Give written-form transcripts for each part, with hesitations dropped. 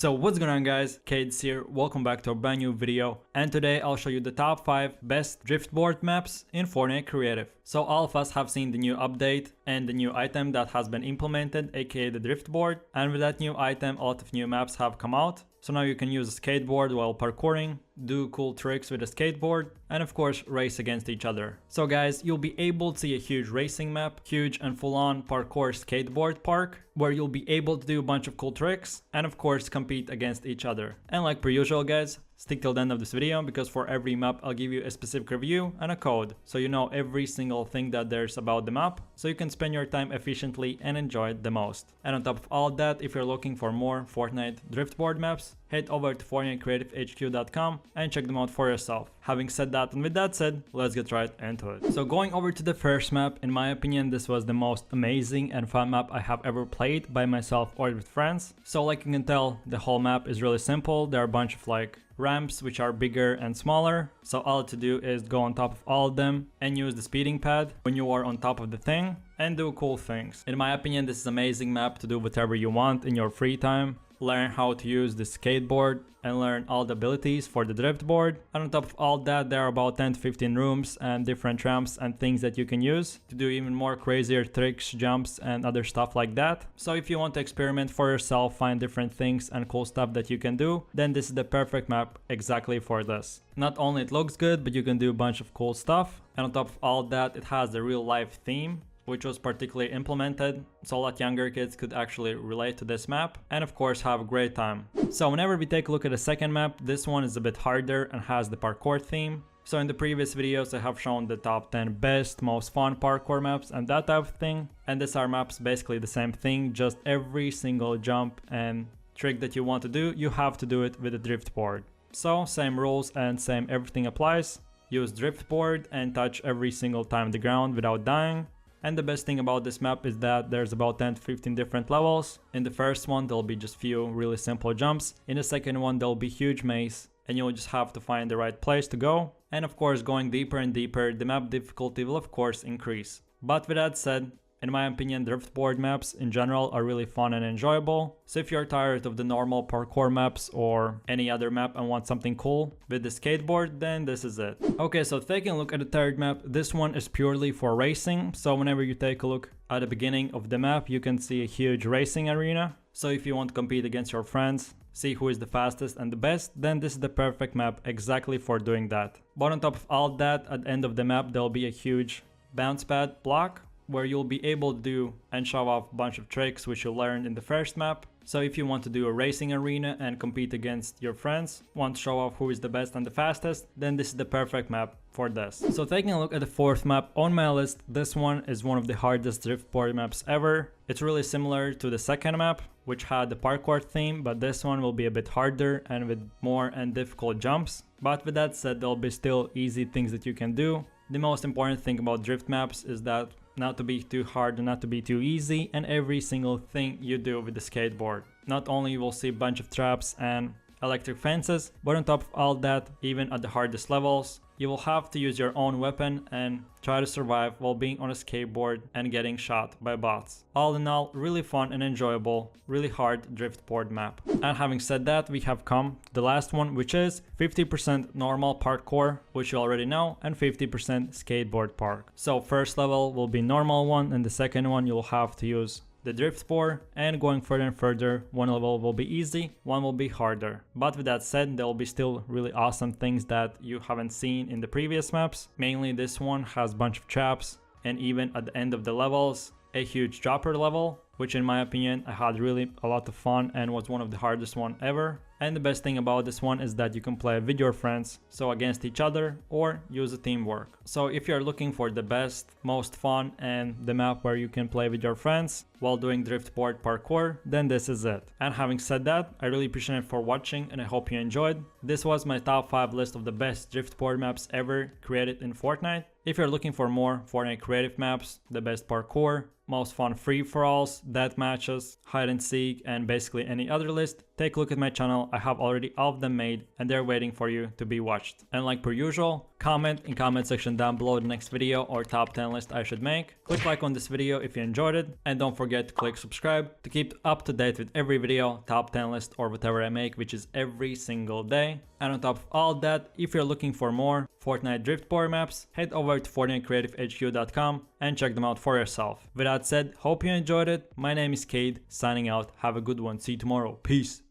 So what's going on guys, Kaids here, welcome back to a brand new video, and today I'll show you the top 5 best driftboard maps in Fortnite Creative. So all of us have seen the new update and the new item that has been implemented, aka the driftboard, and with that new item a lot of new maps have come out. So now you can use a skateboard while parkouring, do cool tricks with a skateboard, and of course race against each other. So guys, you'll be able to see a huge racing map, huge and full-on parkour skateboard park, where you'll be able to do a bunch of cool tricks, and of course compete against each other. And like per usual guys, stick till the end of this video, because for every map I'll give you a specific review and a code, so you know every single thing that there's about the map, so you can spend your time efficiently and enjoy it the most. And on top of all that, if you're looking for more Fortnite driftboard maps, head over to FortniteCreativeHQ.com and check them out for yourself. Having said that, and with that said, let's get right into it. So going over to the first map, in my opinion this was the most amazing and fun map I have ever played by myself or with friends. So like you can tell, the whole map is really simple. There are a bunch of like ramps which are bigger and smaller, so all to do is go on top of all of them and use the speeding pad when you are on top of the thing and do cool things. In my opinion, this is an amazing map to do whatever you want in your free time. Learn how to use the skateboard and learn all the abilities for the driftboard. And on top of all that, there are about 10 to 15 rooms and different ramps and things that you can use to do even more crazier tricks, jumps and other stuff like that. So if you want to experiment for yourself, find different things and cool stuff that you can do, then this is the perfect map exactly for this. Not only it looks good, but you can do a bunch of cool stuff. And on top of all that, it has the real life theme, which was particularly implemented, so a lot younger kids could actually relate to this map and of course have a great time. So whenever we take a look at the second map, this one is a bit harder and has the parkour theme. So in the previous videos I have shown the top 10 best, most fun parkour maps and that type of thing, and these are maps basically the same thing, just every single jump and trick that you want to do, you have to do it with a driftboard. So same rules and same everything applies. Use driftboard and touch every single time the ground without dying. And the best thing about this map is that there's about 10 to 15 different levels. In the first one there'll be just few really simple jumps. In the second one there'll be huge maze and you'll just have to find the right place to go. And of course going deeper and deeper, the map difficulty will of course increase. But with that said, in my opinion, driftboard maps in general are really fun and enjoyable. So if you're tired of the normal parkour maps or any other map and want something cool with the skateboard, then this is it. Okay, so taking a look at the third map, this one is purely for racing. So whenever you take a look at the beginning of the map, you can see a huge racing arena. So if you want to compete against your friends, see who is the fastest and the best, then this is the perfect map exactly for doing that. But on top of all that, at the end of the map, there'll be a huge bounce pad block, where you'll be able to do and show off a bunch of tricks which you learned in the first map. So if you want to do a racing arena and compete against your friends, want to show off who is the best and the fastest, then this is the perfect map for this. So taking a look at the fourth map on my list, this one is one of the hardest driftboard maps ever. It's really similar to the second map, which had the parkour theme, but this one will be a bit harder and with more and difficult jumps. But with that said, there'll be still easy things that you can do. The most important thing about drift maps is that not to be too hard and not to be too easy, and every single thing you do with the skateboard. Not only you will see a bunch of traps and electric fences, but on top of all that, even at the hardest levels, you will have to use your own weapon and try to survive while being on a skateboard and getting shot by bots. All in all, really fun and enjoyable, really hard driftboard map. And having said that, we have come to the last one, which is 50% normal parkour, which you already know, and 50% skateboard park. So first level will be normal one, and the second one you'll have to use the driftboard, and going further and further, one level will be easy, one will be harder. But with that said, there will be still really awesome things that you haven't seen in the previous maps. Mainly this one has a bunch of traps, and even at the end of the levels, a huge dropper level, which in my opinion I had really a lot of fun and was one of the hardest one ever. And the best thing about this one is that you can play with your friends, so against each other, or use a teamwork. So if you're looking for the best, most fun and the map where you can play with your friends while doing driftboard parkour, then this is it. And having said that, I really appreciate it for watching and I hope you enjoyed. This was my top 5 list of the best driftboard maps ever created in Fortnite. If you're looking for more Fortnite creative maps, the best parkour, most fun free-for-alls, death matches, hide and seek, and basically any other list, take a look at my channel. I have already all of them made and they're waiting for you to be watched. And like per usual, comment in comment section down below the next video or top 10 list I should make. Click like on this video if you enjoyed it, and don't forget to click subscribe to keep up to date with every video, top 10 list or whatever I make, which is every single day. And on top of all that, if you're looking for more Fortnite Driftboard maps, head over to FortniteCreativeHQ.com and check them out for yourself. With that said, hope you enjoyed it. My name is Kaid, signing out. Have a good one. See you tomorrow. Peace.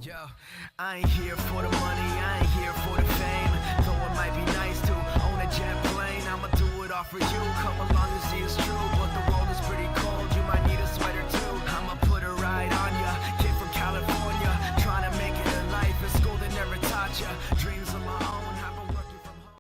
Yo, I ain't here for the money, I ain't here for the fame. Though it might be nice to own a jet plane, I'ma do it all for you. Come along and see it's true.